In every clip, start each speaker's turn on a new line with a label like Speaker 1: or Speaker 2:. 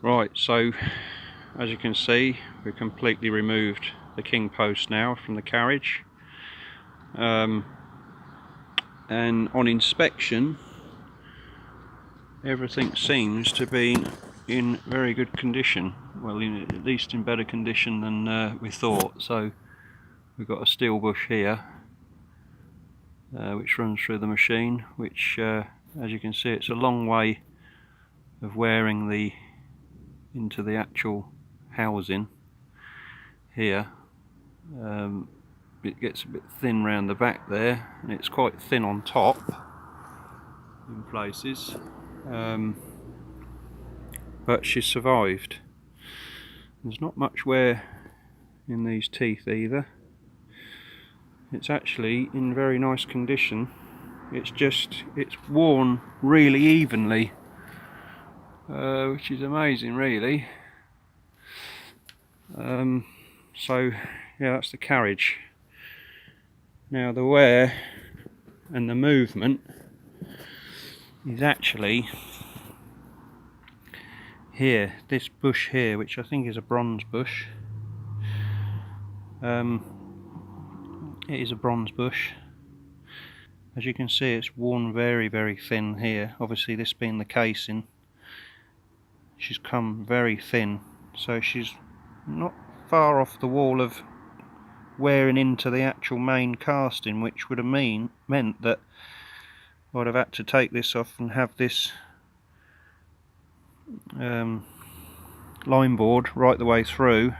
Speaker 1: Right, so as you can see, we've completely removed the king post now from the carriage, and on inspection everything seems to be in very good condition, well, at least in better condition than we thought. So we've got a steel bush here which runs through the machine, which as you can see, it's a long way of wearing into the actual housing here. It gets a bit thin round the back there, and it's quite thin on top in places, but she's survived. There's not much wear in these teeth either. It's actually in very nice condition. It's worn really evenly, which is amazing really. So yeah, that's the carriage. Now the wear and the movement is actually here, this bush here, which I think is a bronze bush. It is a bronze bush. As you can see, it's worn very, very thin here. Obviously, this being the casing, she's come very thin, so she's not far off the wall of wearing into the actual main casting, which would have meant that I'd have had to take this off and have this line board right the way through,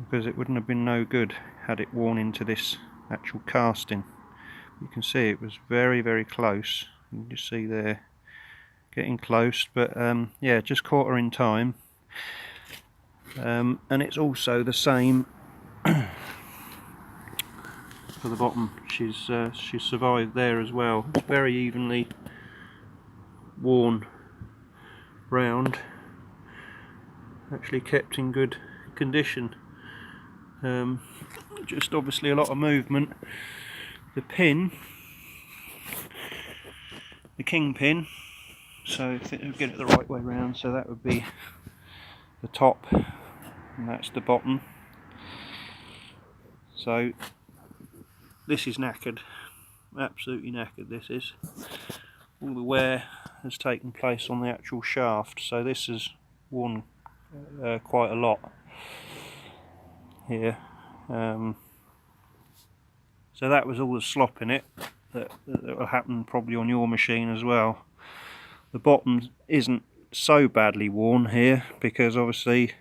Speaker 1: because it wouldn't have been no good had it worn into this actual casting. You can see it was very, very close. You can just see there, getting close, but yeah, just caught her in time. And it's also the same for the bottom. She's survived there as well. It's very evenly worn round, actually kept in good condition. Just obviously a lot of movement. The pin, the king pin, so if it would get it the right way round, so that would be the top and that's the bottom. So this is knackered, absolutely knackered. This is, all the wear has taken place on the actual shaft, so this has worn quite a lot here. So that was all the slop in it that will happen probably on your machine as well. The bottom isn't so badly worn here, because obviously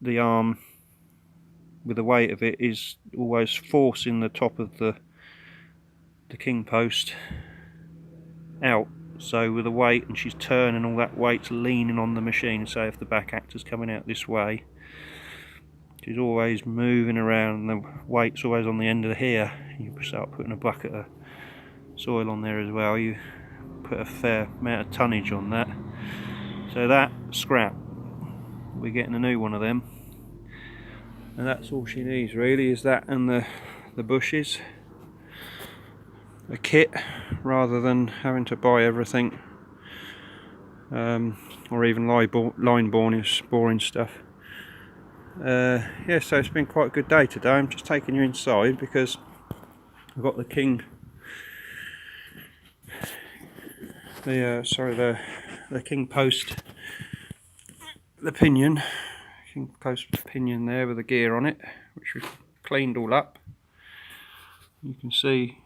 Speaker 1: the arm with the weight of it is always forcing the top of the king post out. So with the weight, and she's turning, all that weight's leaning on the machine. So if the back actor's coming out this way, she's always moving around, and the weight's always on the end of here. You start putting a bucket of soil on there as well, you put a fair amount of tonnage on that. So that scrap, we're getting a new one of them, and that's all she needs really, is that and the bushes, a kit, rather than having to buy everything, or even line boring stuff. Yeah, so it's been quite a good day today. I'm just taking you inside because I've got the king post, the pinion, king post pinion there with the gear on it, which we've cleaned all up. You can see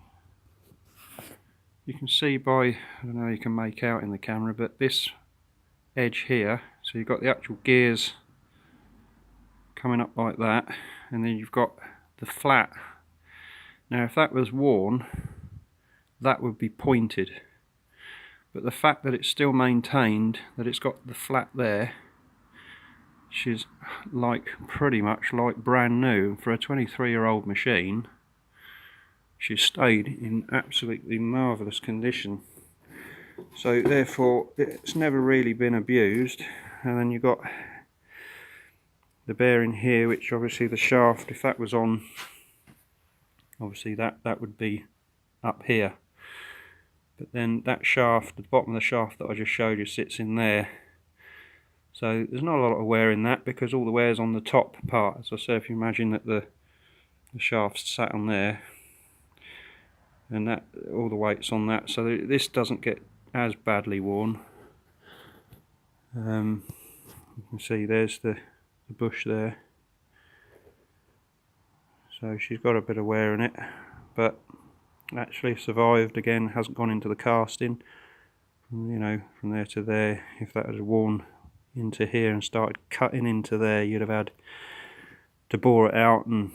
Speaker 1: by, I don't know, you can make out in the camera, but this edge here, so you've got the actual gears coming up like that, and then you've got the flat. Now if that was worn, that would be pointed, but the fact that it's still maintained, that it's got the flat there, she's pretty much like brand new. For a 23-year-old machine, she's stayed in absolutely marvellous condition, so therefore it's never really been abused. And then you've got the bearing here, which obviously the shaft, if that was on, obviously that would be up here, but then that shaft, the bottom of the shaft that I just showed you, sits in there. So there's not a lot of wear in that because all the wear's on the top part. As I said, if you imagine that the shaft's sat on there, and that all the weight's on that, so this doesn't get as badly worn. You can see there's the bush there. So she's got a bit of wear in it, but actually survived. Again, hasn't gone into the casting. You know, from there to there. If that had worn into here and started cutting into there, you'd have had to bore it out and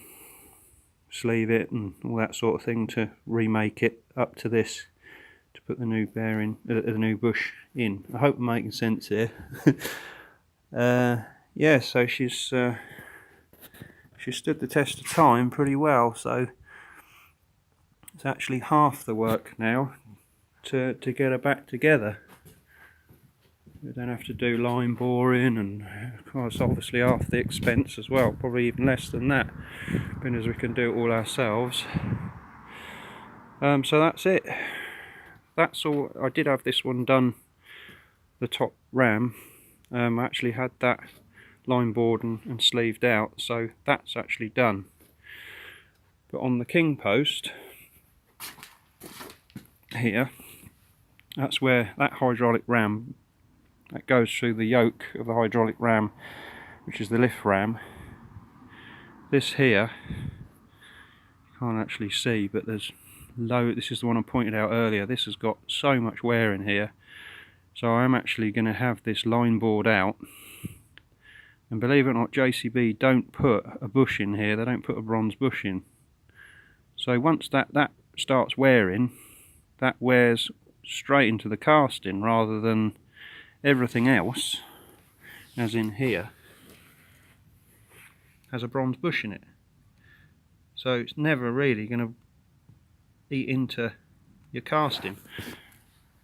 Speaker 1: sleeve it and all that sort of thing to remake it up to this, to put the new bearing, the new bush in. I hope I'm making sense here. Yeah, so she's stood the test of time pretty well. So it's actually half the work now to get her back together. We don't have to do line boring, and of course obviously half the expense as well, probably even less than that, being as we can do it all ourselves. So that's it. That's all. I did have this one done, the top ram. I actually had that line bored and sleeved out, so that's actually done. But on the king post here, that's where that hydraulic ram that goes through the yoke of the hydraulic ram, which is the lift ram. This here, you can't actually see, but there's this is the one I pointed out earlier. This has got so much wear in here, so I'm actually going to have this line bored out. And believe it or not, JCB don't put a bush in here. They don't put a bronze bush in. So once that starts wearing, that wears straight into the casting rather than everything else, as in here, has a bronze bush in it. So it's never really going to eat into your casting.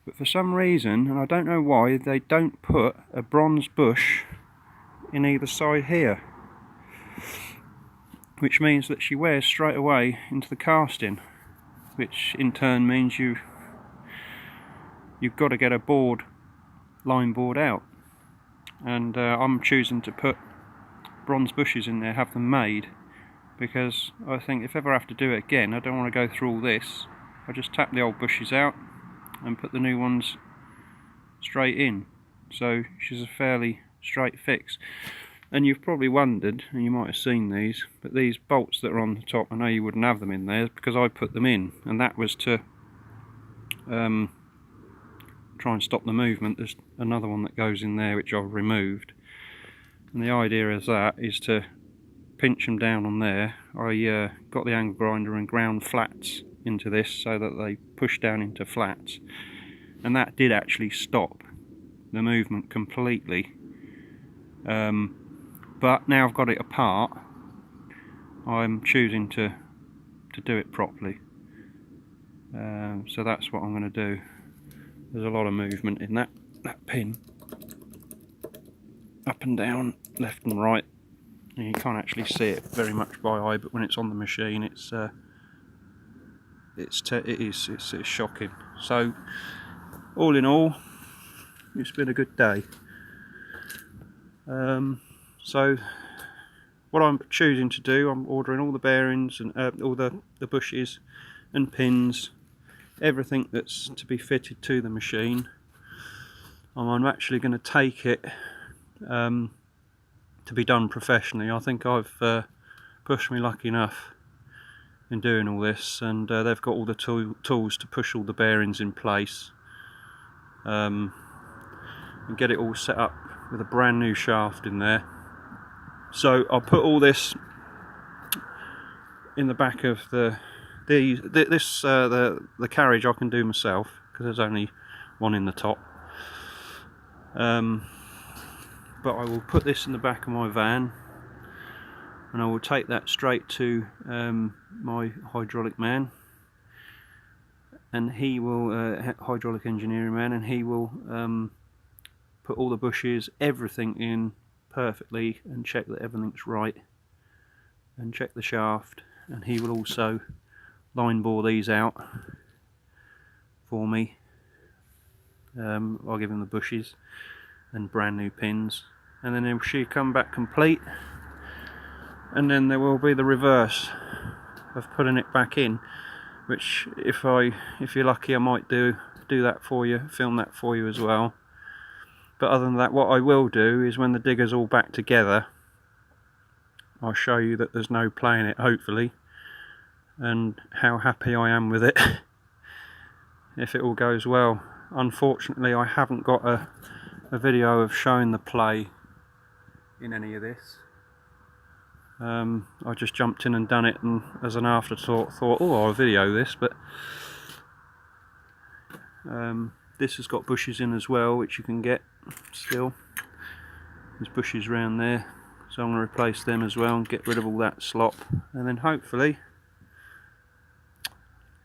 Speaker 1: But for some reason, and I don't know why, they don't put a bronze bush in either side here, which means that she wears straight away into the casting, which in turn means you've got to get a line board out. And I'm choosing to put bronze bushes in there, have them made, because I think if ever I have to do it again, I don't want to go through all this. I just tap the old bushes out and put the new ones straight in. So she's a fairly straight fix. And you've probably wondered, and you might have seen these, but these bolts that are on the top, I know you wouldn't have them in there because I put them in, and that was to try and stop the movement. There's another one that goes in there which I've removed, and the idea of that is to pinch them down on there. I got the angle grinder and ground flats into this so that they push down into flats, and that did actually stop the movement completely. But now I've got it apart, I'm choosing to do it properly. So that's what I'm going to do. There's a lot of movement in that pin, up and down, left and right, and you can't actually see it very much by eye, but when it's on the machine it's shocking. So all in all, it's been a good day. So what I'm choosing to do, I'm ordering all the bearings and all the bushes and pins, everything that's to be fitted to the machine. I'm actually going to take it to be done professionally. I think I've pushed me luck enough in doing all this, and they've got all the tools to push all the bearings in place and get it all set up with a brand new shaft in there. So I'll put all this in the back of the carriage. I can do myself because there's only one in the top. But I will put this in the back of my van, and I will take that straight to my hydraulic man, and he will hydraulic engineering man, and he will put all the bushes, everything in perfectly, and check that everything's right, and check the shaft, and he will also line bore these out for me. I'll give him the bushes and brand new pins, and then she'll come back complete, and then there will be the reverse of putting it back in, which if you're lucky I might do that for you, film that for you as well. But other than that, what I will do is when the digger's all back together, I'll show you that there's no play in it, hopefully, and how happy I am with it if it all goes well. Unfortunately, I haven't got a video of showing the play in any of this. I just jumped in and done it, and as an afterthought thought, oh, I'll video this, but this has got bushes in as well, which you can get still. There's bushes around there, so I'm going to replace them as well and get rid of all that slop, and then hopefully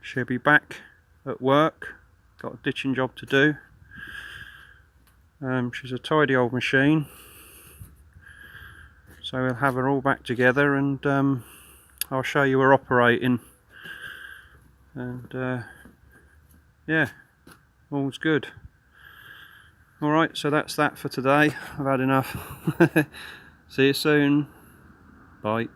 Speaker 1: she'll be back at work. Got a ditching job to do. She's a tidy old machine, so we'll have her all back together, and I'll show you her operating, and yeah, all's good. Alright, so that's that for today. I've had enough. See you soon. Bye.